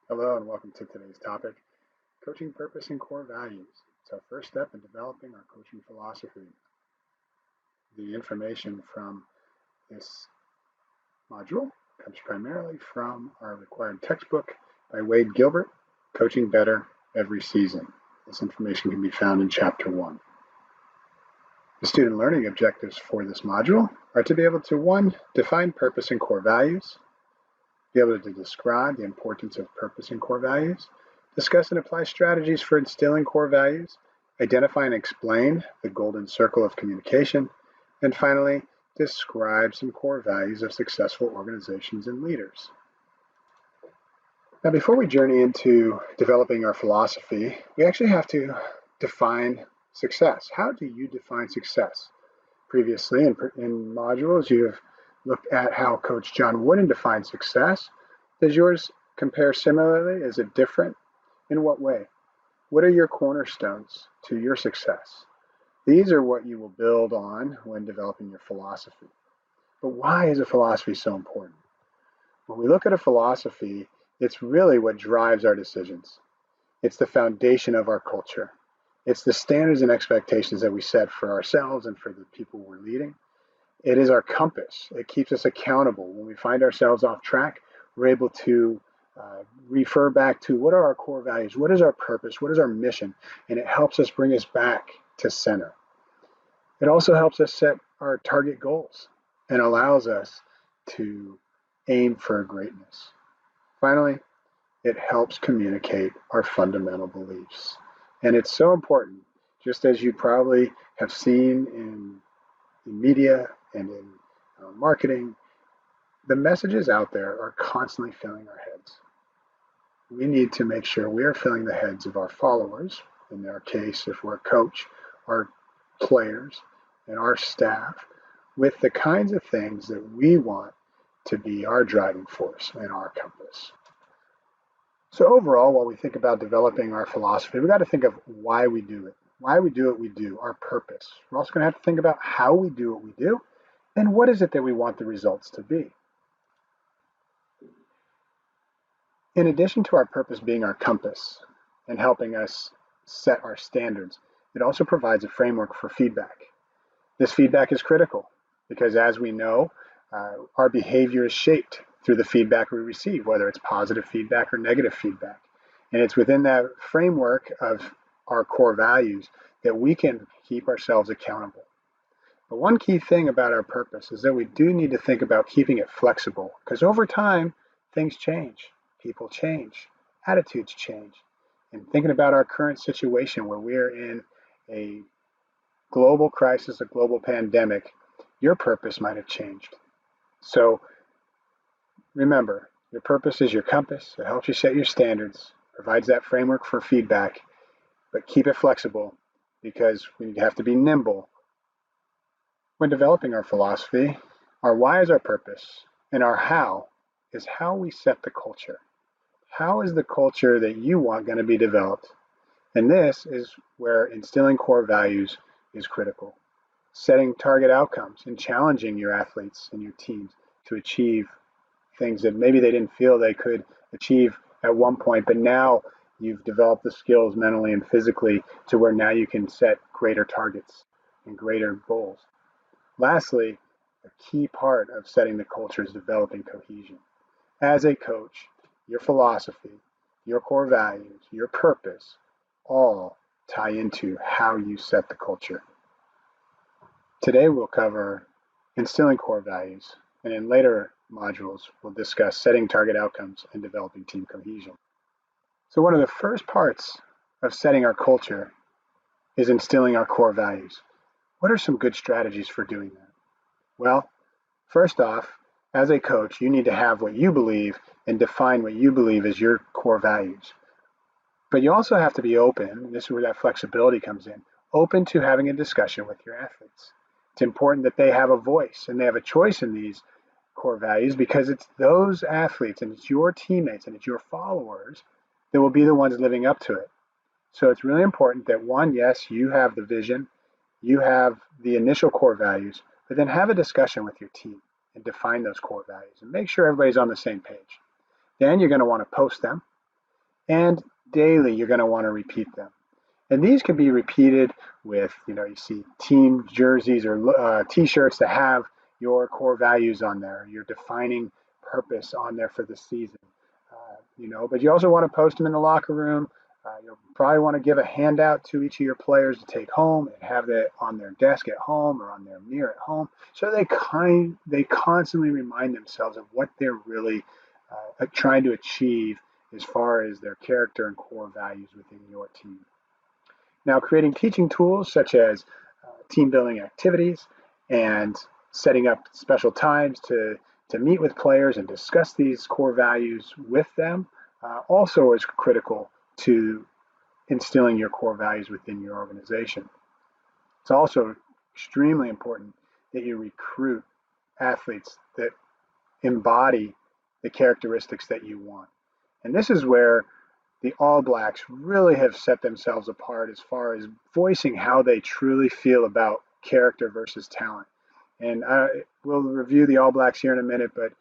Hello and welcome to today's topic, coaching purpose and core values. It's our first step in developing our coaching philosophy. The information from this module comes primarily from our required textbook by Wade Gilbert, Coaching Better Every Season. This information can be found in Chapter 1. The student learning objectives for this module are to be able to 1. Define purpose and core values, be able to describe the importance of purpose and core values, discuss and apply strategies for instilling core values, identify and explain the golden circle of communication, and finally, describe some core values of successful organizations and leaders. Now, before we journey into developing our philosophy, we actually have to define success. How do you define success? Previously, in modules, you've looked at how Coach John Wooden defined success. Does yours compare similarly? Is it different? In what way? What are your cornerstones to your success? These are what you will build on when developing your philosophy. But why is a philosophy so important? When we look at a philosophy, it's really what drives our decisions. It's the foundation of our culture. It's the standards and expectations that we set for ourselves and for the people we're leading. It is our compass. It keeps us accountable. When we find ourselves off track, we're able to refer back to what are our core values, what is our purpose, what is our mission, and it helps us bring us back to center. It also helps us set our target goals and allows us to aim for greatness. Finally, it helps communicate our fundamental beliefs. And it's so important, just as you probably have seen in media and in marketing, the messages out there are constantly filling our heads. We need to make sure we are filling the heads of our followers, in our case, if we're a coach, our players, and our staff, with the kinds of things that we want to be our driving force and our compass. So overall, while we think about developing our philosophy, we've got to think of why we do it. Why we do what we do, our purpose. We're also going to have to think about how we do what we do, and what is it that we want the results to be. In addition to our purpose being our compass and helping us set our standards, it also provides a framework for feedback. This feedback is critical because, as we know, our behavior is shaped through the feedback we receive, whether it's positive feedback or negative feedback. And it's within that framework of our core values that we can keep ourselves accountable. But one key thing about our purpose is that we do need to think about keeping it flexible, because over time, things change, people change, attitudes change. And thinking about our current situation where we're in a global crisis, a global pandemic, your purpose might have changed. So remember, your purpose is your compass. It helps you set your standards, provides that framework for feedback, but keep it flexible because we have to be nimble. When developing our philosophy, our why is our purpose, and our how is how we set the culture. How is the culture that you want going to be developed? And this is where instilling core values is critical. Setting target outcomes and challenging your athletes and your teams to achieve things that maybe they didn't feel they could achieve at one point, but now you've developed the skills mentally and physically to where now you can set greater targets and greater goals. Lastly, a key part of setting the culture is developing cohesion. As a coach, your philosophy, your core values, your purpose, all tie into how you set the culture. Today we'll cover instilling core values, and in later modules we'll discuss setting target outcomes and developing team cohesion. So one of the first parts of setting our culture is instilling our core values. What are some good strategies for doing that? Well, first off, as a coach, you need to have what you believe and define what you believe as your core values. But you also have to be open, and this is where that flexibility comes in, open to having a discussion with your athletes. It's important that they have a voice and they have a choice in these core values because it's those athletes and it's your teammates and it's your followers that will be the ones living up to it. So it's really important that one, yes, you have the vision, you have the initial core values, but then have a discussion with your team and define those core values and make sure everybody's on the same page. Then you're going to want to post them. And daily, you're going to want to repeat them. And these can be repeated with, you see team jerseys or t-shirts that have your core values on there, your defining purpose on there for the season. But you also want to post them in the locker room. You'll probably want to give a handout to each of your players to take home and have that on their desk at home or on their mirror at home, so they constantly remind themselves of what they're really trying to achieve as far as their character and core values within your team. Now, creating teaching tools such as team building activities and setting up special times to meet with players and discuss these core values with them also is critical to instilling your core values within your organization. It's also extremely important that you recruit athletes that embody the characteristics that you want. And this is where the All Blacks really have set themselves apart as far as voicing how they truly feel about character versus talent. And we'll review the All Blacks here in a minute, but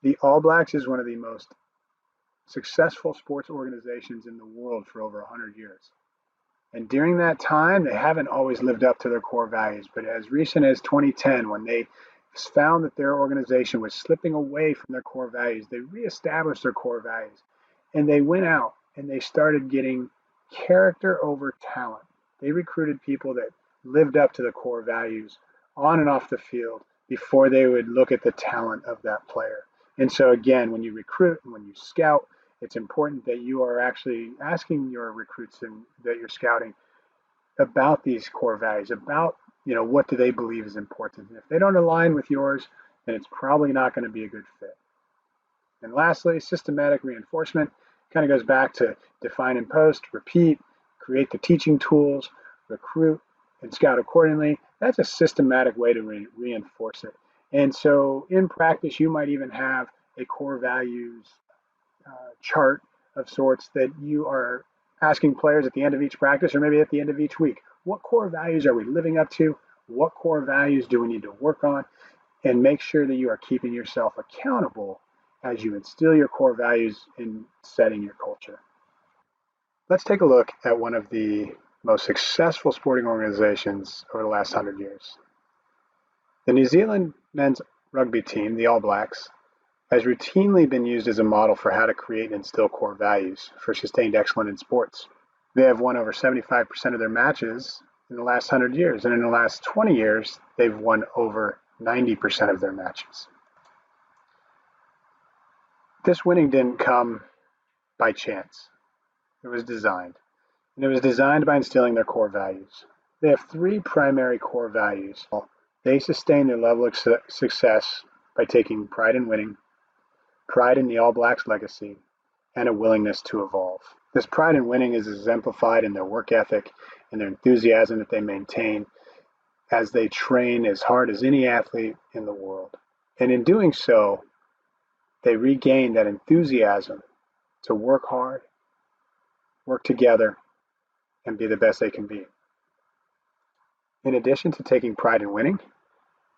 the All Blacks is one of the most successful sports organizations in the world for over 100 years. And during that time, they haven't always lived up to their core values. But as recent as 2010, when they found that their organization was slipping away from their core values, they reestablished their core values. And they went out and they started getting character over talent. They recruited people that lived up to the core values on and off the field before they would look at the talent of that player. And so again, when you recruit and when you scout, it's important that you are actually asking your recruits and that you're scouting about these core values, about what do they believe is important. And if they don't align with yours, then it's probably not going to be a good fit. And lastly, systematic reinforcement kind of goes back to define and post, repeat, create the teaching tools, recruit, and scout accordingly. That's a systematic way to reinforce it. And so in practice, you might even have a core values chart of sorts that you are asking players at the end of each practice or maybe at the end of each week. What core values are we living up to? What core values do we need to work on? And make sure that you are keeping yourself accountable as you instill your core values in setting your culture. Let's take a look at one of the most successful sporting organizations over the last 100 years. The New Zealand men's rugby team, the All Blacks, has routinely been used as a model for how to create and instill core values for sustained excellence in sports. They have won over 75% of their matches in the last 100 years, and in the last 20 years, they've won over 90% of their matches. This winning didn't come by chance. It was designed. And it was designed by instilling their core values. They have three primary core values. They sustain their level of success by taking pride in winning, pride in the All Blacks legacy, and a willingness to evolve. This pride in winning is exemplified in their work ethic and their enthusiasm that they maintain as they train as hard as any athlete in the world. And in doing so, they regain that enthusiasm to work hard, work together, and be the best they can be. In addition to taking pride in winning,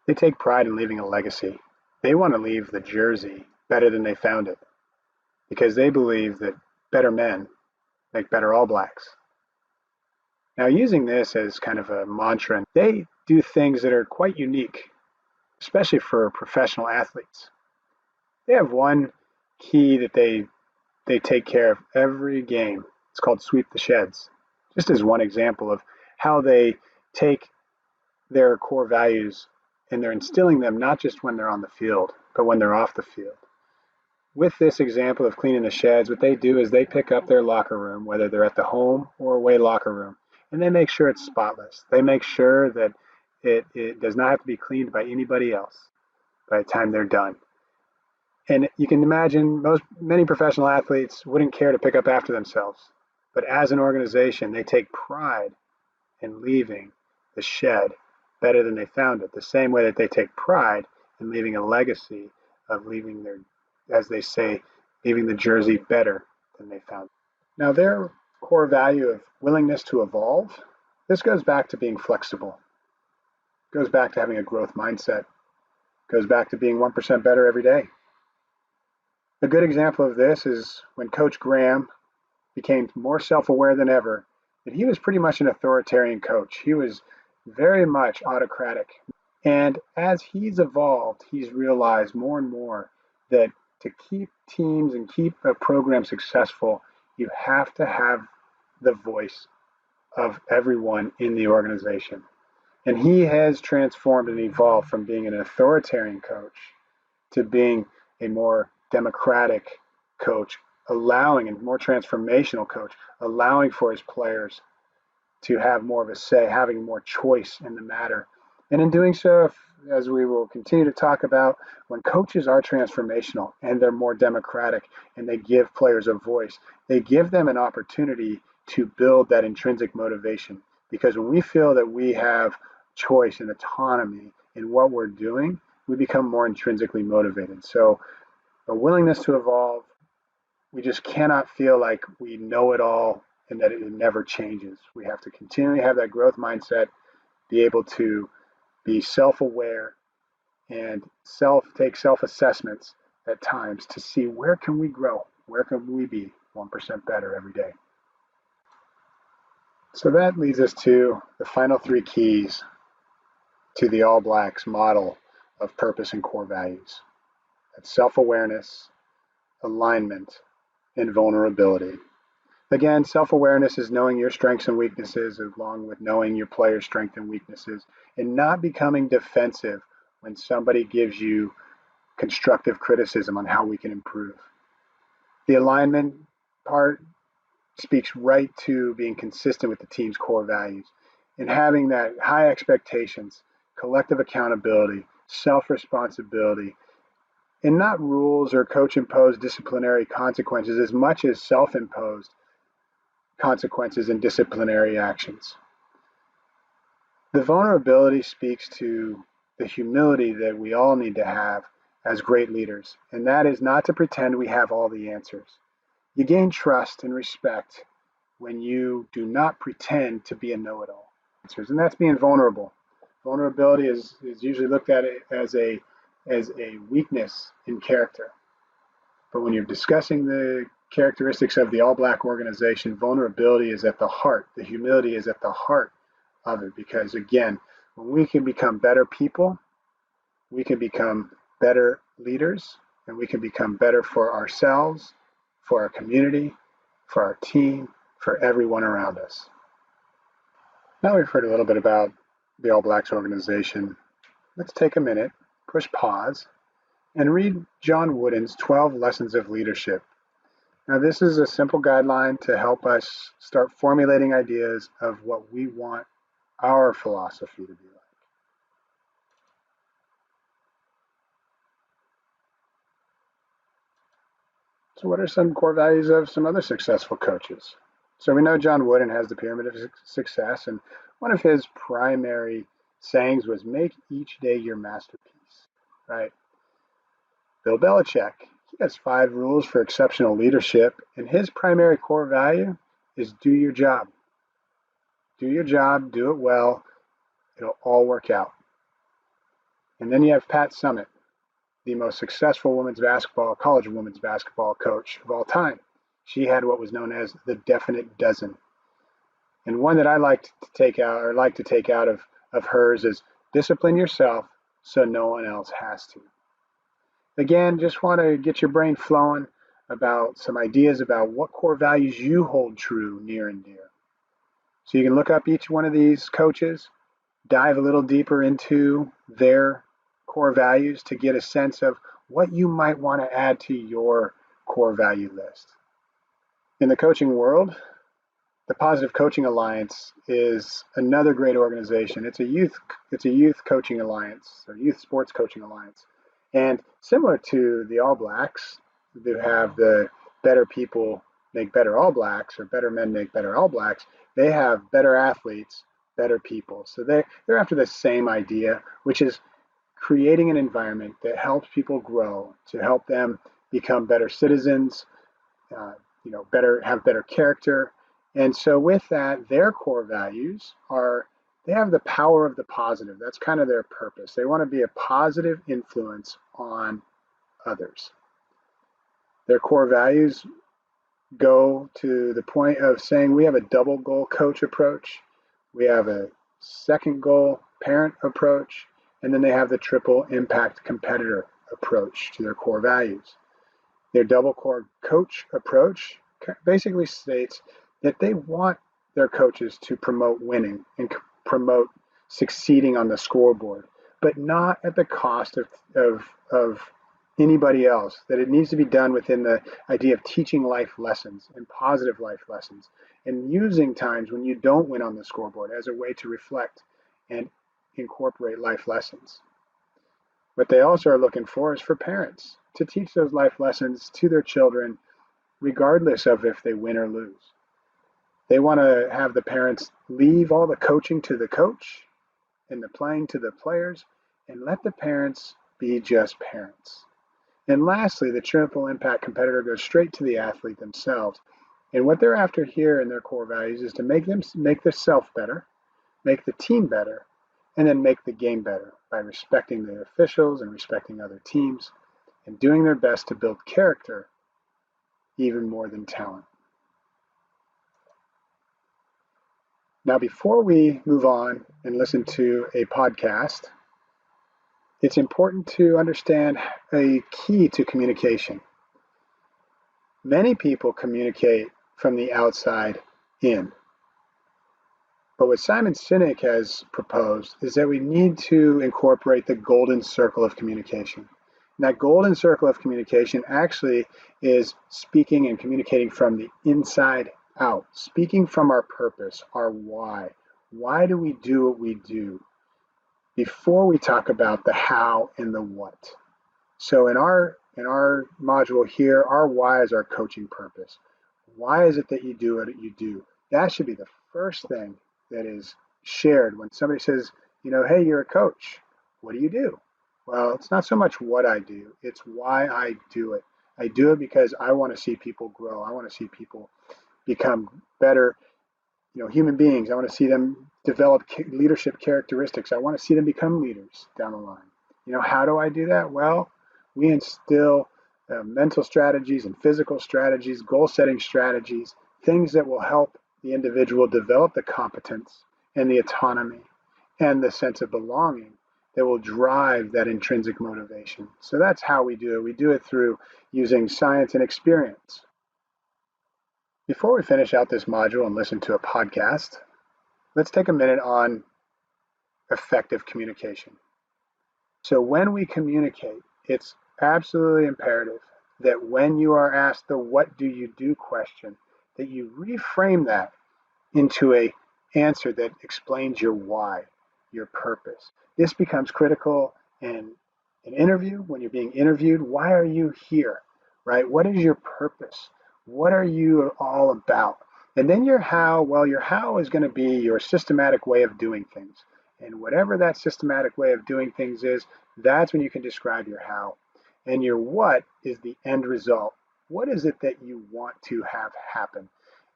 they take pride in leaving a legacy. They want to leave the jersey better than they found it because they believe that better men make better All Blacks. Now, using this as kind of a mantra, they do things that are quite unique, especially for professional athletes. They have one key that they take care of every game. It's called Sweep the Sheds, just as one example of how they take their core values and they're instilling them not just when they're on the field, but when they're off the field. With this example of cleaning the sheds, what they do is they pick up their locker room, whether they're at the home or away locker room, and they make sure it's spotless. They make sure that it does not have to be cleaned by anybody else by the time they're done. And you can imagine many professional athletes wouldn't care to pick up after themselves. But as an organization, they take pride in leaving the shed better than they found it, the same way that they take pride in leaving a legacy of leaving their, as they say, leaving the jersey better than they found it. Now, their core value of willingness to evolve, this goes back to being flexible. It goes back to having a growth mindset. It goes back to being 1% better every day. A good example of this is when Coach Graham became more self-aware than ever that he was pretty much an authoritarian coach. He was very much autocratic. And as he's evolved, he's realized more and more that to keep teams and keep a program successful, you have to have the voice of everyone in the organization. And he has transformed and evolved from being an authoritarian coach to being a more democratic coach, allowing and more transformational coach, allowing for his players to have more of a say, having more choice in the matter. And in doing so, as we will continue to talk about, when coaches are transformational and they're more democratic and they give players a voice, they give them an opportunity to build that intrinsic motivation. Because when we feel that we have choice and autonomy in what we're doing, we become more intrinsically motivated. So a willingness to evolve, we just cannot feel like we know it all and that it never changes. We have to continually have that growth mindset, be able to be self-aware and take self-assessments at times to see where can we grow, where can we be 1% better every day. So that leads us to the final three keys to the All Blacks model of purpose and core values. That's self-awareness, alignment, and vulnerability. Again, self-awareness is knowing your strengths and weaknesses along with knowing your players' strengths and weaknesses and not becoming defensive when somebody gives you constructive criticism on how we can improve. The alignment part speaks right to being consistent with the team's core values and having that high expectations, collective accountability, self-responsibility, and not rules or coach-imposed disciplinary consequences as much as self-imposed consequences and disciplinary actions. The vulnerability speaks to the humility that we all need to have as great leaders, and that is not to pretend we have all the answers. You gain trust and respect when you do not pretend to be a know-it-all. And that's being vulnerable. Vulnerability is usually looked at as a weakness in character. But when you're discussing the characteristics of the All Black organization, vulnerability is at the heart. The humility is at the heart of it because, again, when we can become better people, we can become better leaders, and we can become better for ourselves, for our community, for our team, for everyone around us. Now we've heard a little bit about the All Blacks organization. Let's take a minute, push pause, and read John Wooden's 12 Lessons of Leadership. Now, this is a simple guideline to help us start formulating ideas of what we want our philosophy to be like. So what are some core values of some other successful coaches? So we know John Wooden has the Pyramid of Success, and one of his primary sayings was, make each day your masterpiece, right? Bill Belichick, he has 5 rules for exceptional leadership, and his primary core value is do your job. Do your job, do it well, it'll all work out. And then you have Pat Summitt, the most successful college women's basketball coach of all time. She had what was known as the definite dozen. And one that I like to take out of hers is discipline yourself so no one else has to. Again, just want to get your brain flowing about some ideas about what core values you hold true, near and dear. So you can look up each one of these coaches, dive a little deeper into their core values to get a sense of what you might want to add to your core value list. In the coaching world, the Positive Coaching Alliance is another great organization. It's a youth coaching alliance, or youth sports coaching alliance. And similar to the All Blacks, who have the better people make better All Blacks, or better men make better All Blacks, they have better athletes, better people. So they're after the same idea, which is creating an environment that helps people grow, to help them become better citizens, have better character. And so with that, their core values are, they have the power of the positive. That's kind of their purpose. They want to be a positive influence on others. Their core values go to the point of saying we have a double goal coach approach, we have a second goal parent approach, and then they have the triple impact competitor approach to their core values. Their double core coach approach basically states that they want their coaches to promote winning and promote succeeding on the scoreboard, but not at the cost of anybody else, that it needs to be done within the idea of teaching life lessons and positive life lessons and using times when you don't win on the scoreboard as a way to reflect and incorporate life lessons. What they also are looking for is for parents to teach those life lessons to their children, regardless of if they win or lose. They want to have the parents leave all the coaching to the coach and the playing to the players and let the parents be just parents. And lastly, the triple impact competitor goes straight to the athlete themselves. And what they're after here in their core values is to make the self better, make the team better, and then make the game better by respecting the officials and respecting other teams and doing their best to build character even more than talent. Now, before we move on and listen to a podcast, it's important to understand a key to communication. Many people communicate from the outside in. But what Simon Sinek has proposed is that we need to incorporate the golden circle of communication. And that golden circle of communication actually is speaking and communicating from the inside out, speaking from our purpose, our why. Why do we do what we do? Before we talk about the how and the what. So in our module here, our why is our coaching purpose. Why is it that you do what you do? That should be the first thing that is shared when somebody says, hey, you're a coach. What do you do? Well, it's not so much what I do, it's why I do it. I do it because I want to see people grow. I want to see people become better, human beings. I want to see them develop leadership characteristics. I want to see them become leaders down the line. How do I do that? Well, we instill mental strategies and physical strategies, goal-setting strategies, things that will help the individual develop the competence and the autonomy and the sense of belonging that will drive that intrinsic motivation. So that's how we do it. We do it through using science and experience. Before we finish out this module and listen to a podcast, let's take a minute on effective communication. So when we communicate, it's absolutely imperative that when you are asked the what do you do question, that you reframe that into an answer that explains your why, your purpose. This becomes critical in an interview. When you're being interviewed, why are you here, right? What is your purpose? What are you all about? And then your how, well, your how is going to be your systematic way of doing things. And whatever that systematic way of doing things is, that's when you can describe your how. And your what is the end result. What is it that you want to have happen?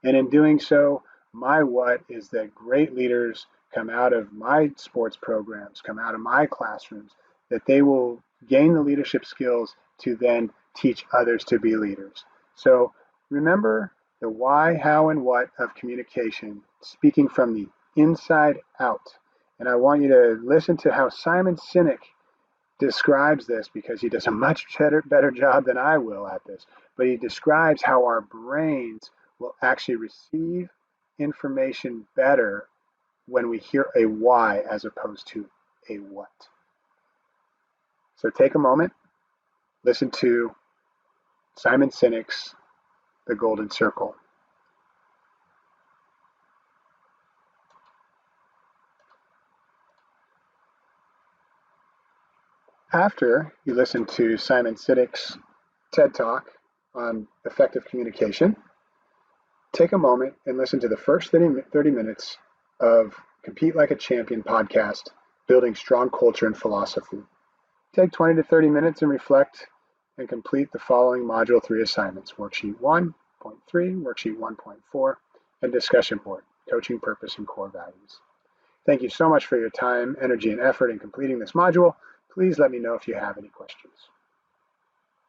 And in doing so, my what is that great leaders come out of my sports programs, come out of my classrooms, that they will gain the leadership skills to then teach others to be leaders. So remember the why, how, and what of communication, speaking from the inside out. And I want you to listen to how Simon Sinek describes this, because he does a much better job than I will at this. But he describes how our brains will actually receive information better when we hear a why as opposed to a what. So take a moment, listen to Simon Sinek's The Golden Circle. After you listen to Simon Sinek's TED Talk on effective communication, take a moment and listen to the first 30 minutes of Compete Like a Champion podcast, Building Strong Culture and Philosophy. Take 20 to 30 minutes and reflect and complete the following Module 3 assignments: Worksheet 1.3, Worksheet 1.4, and Discussion Board, Coaching Purpose and Core Values. Thank you so much for your time, energy, and effort in completing this module. Please let me know if you have any questions.